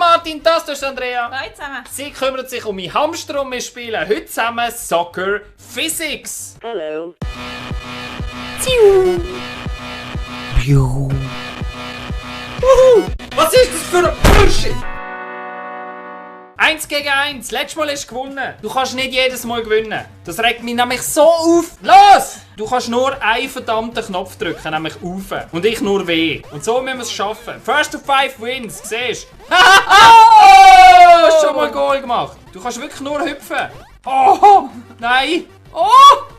Martin, das ist Andrea. Hallo zusammen. Sie kümmert sich um meinen Hamster und wir spielen heute zusammen Soccer Physics. Hello. Was ist das für ein Bullshit? 1 gegen 1. Letztes Mal hast du gewonnen. Du kannst nicht jedes Mal gewinnen. Das regt mich nämlich so auf. Los! Du kannst nur einen verdammten Knopf drücken, nämlich auf. Und ich nur W. Und so müssen wir es schaffen. First to 5 wins. Siehst du? Oh! Hast schon mal Goal gemacht. Du kannst wirklich nur hüpfen. Oh! Nein! Oh!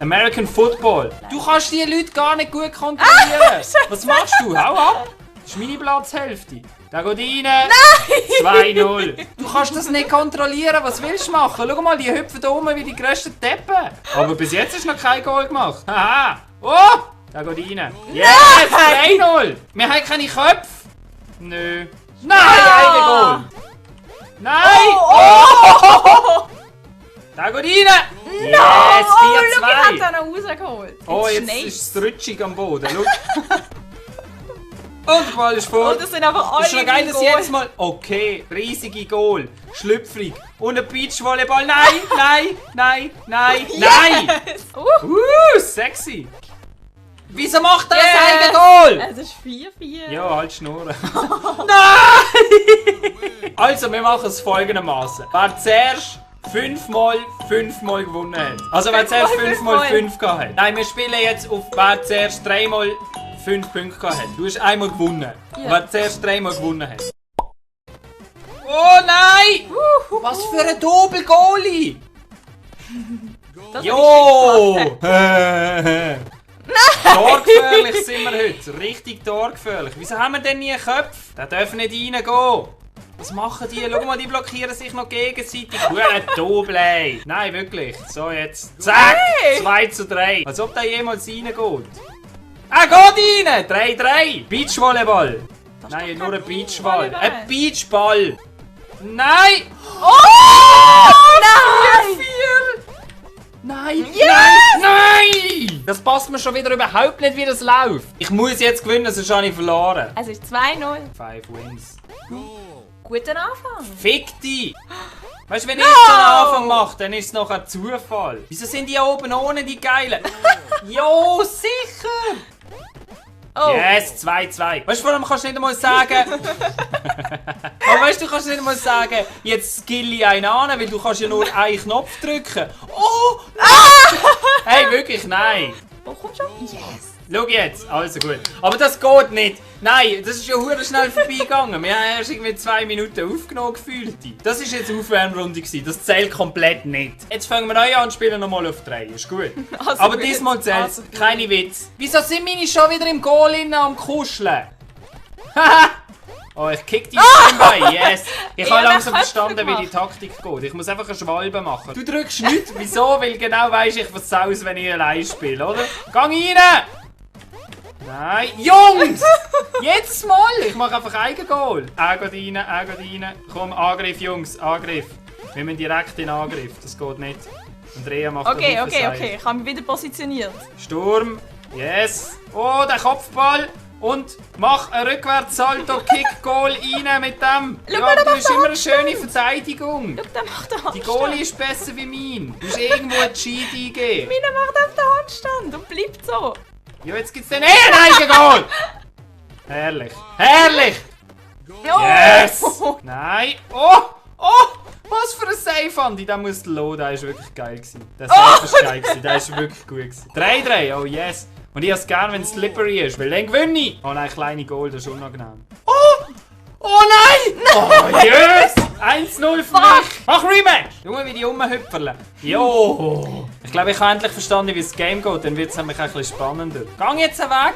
American Football. Du kannst die Leute gar nicht gut kontrollieren. Was machst du? Hau ab! Das ist meine Platzhälfte. Da geht rein. Nein! 2-0. Du kannst das nicht kontrollieren. Was willst du machen? Schau mal, die hüpfen da rum wie die grössten Deppen. Aber bis jetzt hast du noch kein Goal gemacht. Haha. Oh! Da geht rein. Yes! 3-0. Wir haben keine Köpfe. Nö. Nein! Ein Goal. Nein! Oh! Da geht rein. Yes! 4-2. Schau, ich habe da noch rausgeholt. Oh, jetzt ist es rutschig am Boden. Schau. Und der Ball ist vor. Und das sind einfach alle. Das ist noch geil, dass Goal. jedes Mal. Okay, riesige Goal. Schlüpfrig. Und ein Beachvolleyball. Nein, nein, nein, nein, nein. Sexy. Wieso macht er ein eigenes Goal? Es ist 4-4. Ja, halt Schnurren. Nein! Also, wir machen es folgendermaßen. Wer zuerst 5 mal gewonnen hat. Also, wer zuerst 5 mal 5 gehabt hat. Nein, wir spielen jetzt auf wer zuerst 3 mal 5 Punkte gehabt hat. Du hast einmal gewonnen. Ja. Wer zuerst 3 mal gewonnen hat. Oh nein! Was für ein Doppel-Goalie! Jo! Torgefährlich sind wir heute. Richtig torgefährlich. Wieso haben wir denn nie Köpfe? Der darf nicht reingehen. Was machen die? Schau mal, die blockieren sich noch gegenseitig. Ein Doppel, ey. Nein, wirklich. So, jetzt. Zack! 2-3. Als ob der jemals reingeht. Ah, geht rein! 3-3. Beachvolleyball. Nein, nur ein Beachball. Ein Beachball. Nein! Oh! Nein! 4-4. Nein! Yes! Nein! Nein! Das passt mir schon wieder überhaupt nicht, wie das läuft. Ich muss jetzt gewinnen, sonst habe ich verloren. Es ist 2-0. 5 Wins. Guter Anfang. Fick dich! Weißt du, wenn ich so einen Anfang mache, dann ist es noch ein Zufall. Wieso sind die oben ohne die Geilen? Jo, sicher! Oh. Yes, 2-2. Weißt du, vor allem kannst du nicht einmal sagen. Aber weißt du, kannst nicht einmal sagen, jetzt skill ich einen an, weil du kannst ja nur einen Knopf drücken. Oh! Hey, wirklich, nein. Oh, komm schon. Yes. Schau jetzt, also gut. Aber das geht nicht. Nein, das ist ja hure schnell vorbeigegangen. Wir haben erst irgendwie 2 Minuten aufgenommen gefühlt. Das war jetzt eine Aufwärmrunde gewesen. Das zählt komplett nicht. Jetzt fangen wir neu an und spielen nochmal auf 3. Ist gut. Also Aber gut. diesmal zählt Also gut. keine Witz. Wieso sind meine schon wieder im Goal innen am Kuscheln? Haha! Oh, ich kick die Bein. Yes! Ich habe Ja, langsam wer hat's verstanden, wie die Taktik geht. Ich muss einfach eine Schwalbe machen. Du drückst nicht. Wieso? Weil genau weiss ich, was aus, wenn ich allein spiele, oder? Gang rein! Nein! Jungs! Jetzt mal! Ich mache einfach Eigengoal. Er geht rein, er geht rein. Komm, Angriff, Jungs, Angriff. Wir müssen direkt in Angriff, das geht nicht. Andrea macht Okay, einen okay, Haufen okay. Ich habe mich wieder positioniert. Sturm, yes. Oh, der Kopfball. Und mach einen Rückwärtssalto-Kick-Goal rein mit dem. Schau Ja, mal, du der hast macht immer eine schöne Verteidigung. Schau, der macht den Die Handstand. Goalie ist besser wie mein. Du musst irgendwo ein Cheat eingeben. Meiner macht auf den Handstand und bleibt so. Ja, jetzt gibt's den Goal. Herrlich. Herrlich. Oh. Yes. Nein. Oh. Oh. Was für ein Save, Andi. Der muss low. Der ist wirklich geil gewesen. Der Save ist geil gewesen. Der ist wirklich gut gewesen. 3-3. Oh yes. Und ich habe es gerne, wenn es slippery ist, weil dann gewinne ich. Oh nein, kleine Goal, das ist unangenehm. Oh! Oh nein! Oh yes! 1-0 für mich. Mach Rematch! Schau mal, wie die rumhüpferle. Jo! Ich glaube, ich habe endlich verstanden, wie das Game geht. Dann wird es nämlich ein bisschen spannender. Gang jetzt weg!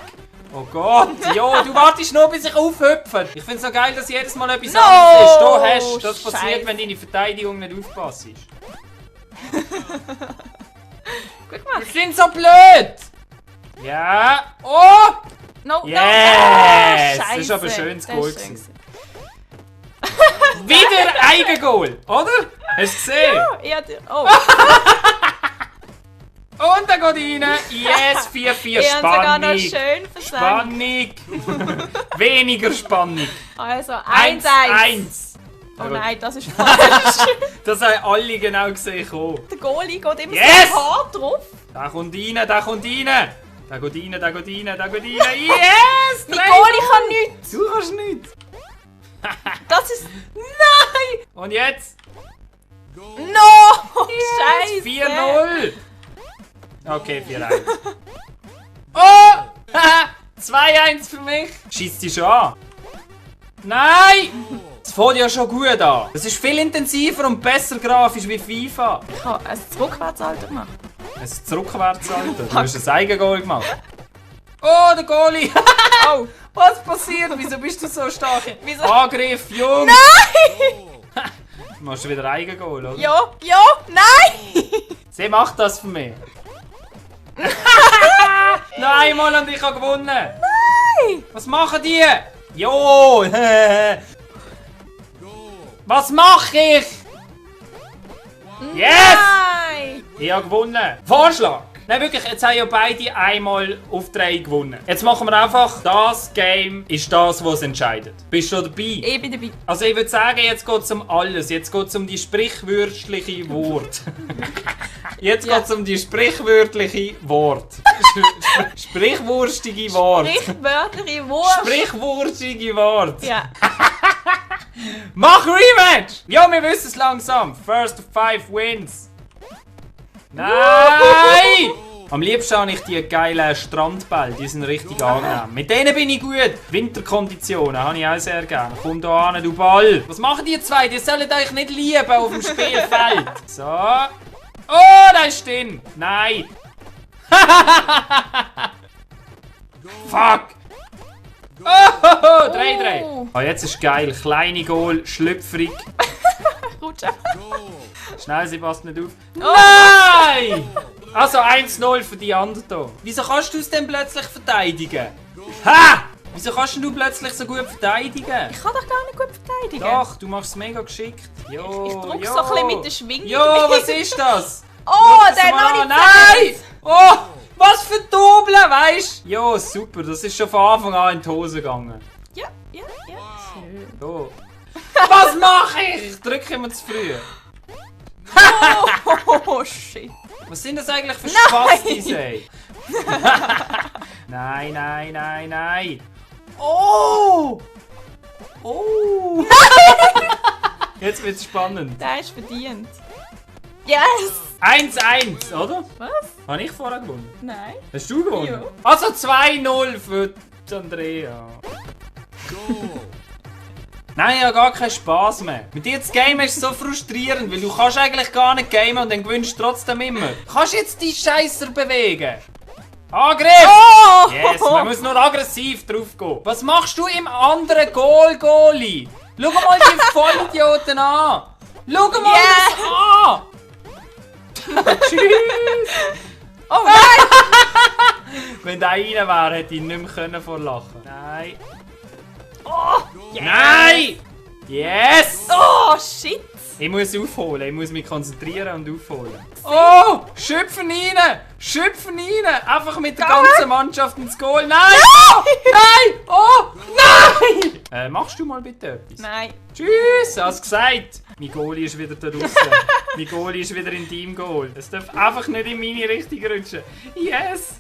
Oh Gott! Jo, du wartest nur, bis ich aufhüpfe. Ich finde es so geil, dass jedes Mal etwas anderes ist. Du hast, das passiert, Scheiße. wenn deine Verteidigung nicht aufpasst. Guck mal. Die sind so blöd! Ja! Oh! No, Yes! no. Das ist aber ein Scheisse. schönes Das Goal ist schön gewesen. Wieder Eigengoal, oder? Hast du gesehen? Ja, oh. Und er geht rein. Yes, 4-4. Ich habe sogar noch Spannung. schön versenkt. Spannung. Weniger Spannung. Also 1-1. 1-1. Oh nein, das ist falsch. Das haben alle genau gesehen. Der Goalie geht immer Yes! so hart drauf. Da kommt rein, da kommt rein. Da geht rein, da geht rein, da geht rein. Yes! Der Goalie kann nichts. Du kannst nichts. Das ist... Nein! Und jetzt? No! Scheiße! 4-0. Okay, 4-1. Oh! 2-1 für mich. Schießt sie schon an? Nein! Es fängt ja schon gut an. Es ist viel intensiver und besser grafisch wie FIFA. Ich habe ein Rückwärtsalter gemacht. Es ist zurückwärts, Alter. Du hast ein Eigengoal gemacht. Oh, der Goalie! Oh! Was passiert? Wieso bist du so stark? Wieso? Angriff, Jung! Nein! Du machst wieder Eigengoal, oder? Ja, ja, nein! Sie macht das für mich. Noch einmal und ich habe gewonnen. Nein! Was machen die? Jo! Was mache ich? Yes! Nein! Ich habe gewonnen. Vorschlag! Nein, wirklich, jetzt haben ja beide einmal auf 3 gewonnen. Jetzt machen wir einfach, das Game ist das, was entscheidet. Bist du schon dabei? Ich bin dabei. Also ich würde sagen, jetzt geht es um alles. Jetzt geht es um die sprichwörtliche Wort. Jetzt geht es um die sprichwörtliche Wort. Sprichwurstige Wort. Sprichwörtliche Wurst. Sprichwurstige Wort. Ja. Mach Rematch! Ja, wir wissen es langsam. First of 5 wins. Nein! Am liebsten habe ich die geilen Strandbälle, die sind richtig angenehm. Mit denen bin ich gut. Winterkonditionen habe ich auch sehr gerne. Komm da an, du Ball. Was machen die zwei? Die sollen euch nicht lieben auf dem Spielfeld. So. Oh, da ist drin. Nein. Fuck. Oh, 3-3. Oh, jetzt ist geil. Kleine Goal, schlüpfrig. Rutsch ab. Schnell, sie passt nicht auf. Nein! Also 1-0 für die anderen hier. Wieso kannst du es denn plötzlich verteidigen? Ha! Wieso kannst du plötzlich so gut verteidigen? Ich kann doch gar nicht gut verteidigen. Doch, du machst es mega geschickt. Jo, Ich drücke jo. so ein bisschen mit der Schwingung. Jo, was ist das? Oh, Schau das der mal noch an. nicht Nein! Oh, was für Dobeln, weißt du? Jo, super, das ist schon von Anfang an in die Hose gegangen. Ja, ja, ja. Schön. So. Was mache ich? Ich drücke immer zu früh. Oh, shit. Was sind das eigentlich für Spastis, ey? Nein, nein, nein, nein. Oh! Oh! Jetzt wird's spannend. Der ist verdient. Yes! 1-1, oder? Was? Habe ich vorher gewonnen? Nein. Hast du gewonnen? Ja. Also 2-0 für die Andrea. Nein, ich habe gar keinen Spass mehr. Mit dir zu gamen ist so frustrierend, weil du kannst eigentlich gar nicht gamen und dann gewinnst du trotzdem immer. Kannst jetzt die Scheisser bewegen? Angriff! Oh! Yes, man muss nur aggressiv drauf gehen. Was machst du im anderen Goal-Goalie? Schau mal die Vollidioten an! Schau mal Yeah. das an! Tschüss! Oh nein! Wenn der rein wäre, hätte ich nicht mehr vor Lachen. Nein! Oh! Yes. Nein! Yes! Oh, shit! Ich muss aufholen, ich muss mich konzentrieren und aufholen. Oh! Schöpfen rein! Schöpfen rein! Einfach mit der ganzen Mannschaft ins Goal. Nein! Oh! Nein! Oh! Nein! Machst du mal bitte etwas? Nein. Tschüss! Hast gesagt! Mein Goalie ist wieder da draussen. Mein Goalie ist wieder in deinem Goal. Es darf einfach nicht in meine Richtung rutschen. Yes!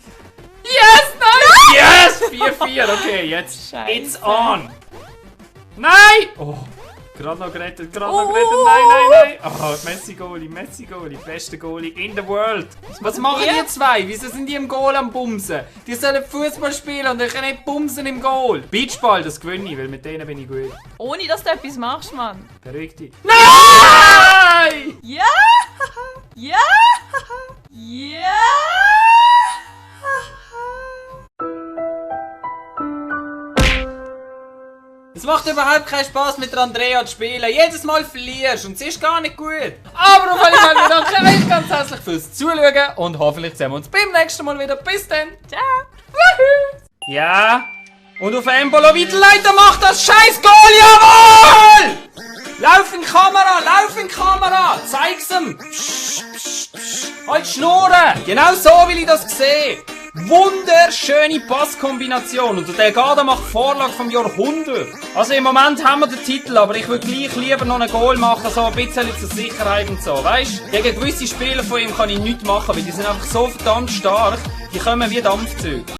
Yes! Nein! Yes! 4-4. Okay, jetzt. Scheiße. It's on! Nein! Oh! Gerade noch gerettet, gerade noch gerettet. Nein, nein, nein! Oh, Messi Goalie, beste Goalie in the world. Was machen die zwei? Wieso sind die im Goal am Bumsen? Die sollen Fußball spielen und ich kann nicht bumsen im Goal. Beachball, das gewinne ich, weil mit denen bin ich gut. Ohne dass du etwas machst, Mann. Beruhig dich. Nein! Ja! Ja! Ja! Es macht überhaupt keinen Spaß mit der Andrea zu spielen. Jedes Mal verlierst und sie ist gar nicht gut. Aber auf alle Fälle bedanke ich euch ganz herzlich fürs Zuschauen und hoffentlich sehen wir uns beim nächsten Mal wieder. Bis dann. Ciao! Ja. Und auf Embolo weiterleiten, macht das scheiß Goal, jawohl! Lauf in die Kamera, zeig's ihm. Halt Schnurren, genau so will ich das sehen. Wunderschöne Passkombination. Und der Gada macht Vorlage vom Jahrhundert. Also im Moment haben wir den Titel, aber ich würde gleich lieber noch einen Goal machen, so ein bisschen zur Sicherheit und so, weißt? Gegen gewisse Spieler von ihm kann ich nichts machen, weil die sind einfach so verdammt stark, die kommen wie Dampfzüge.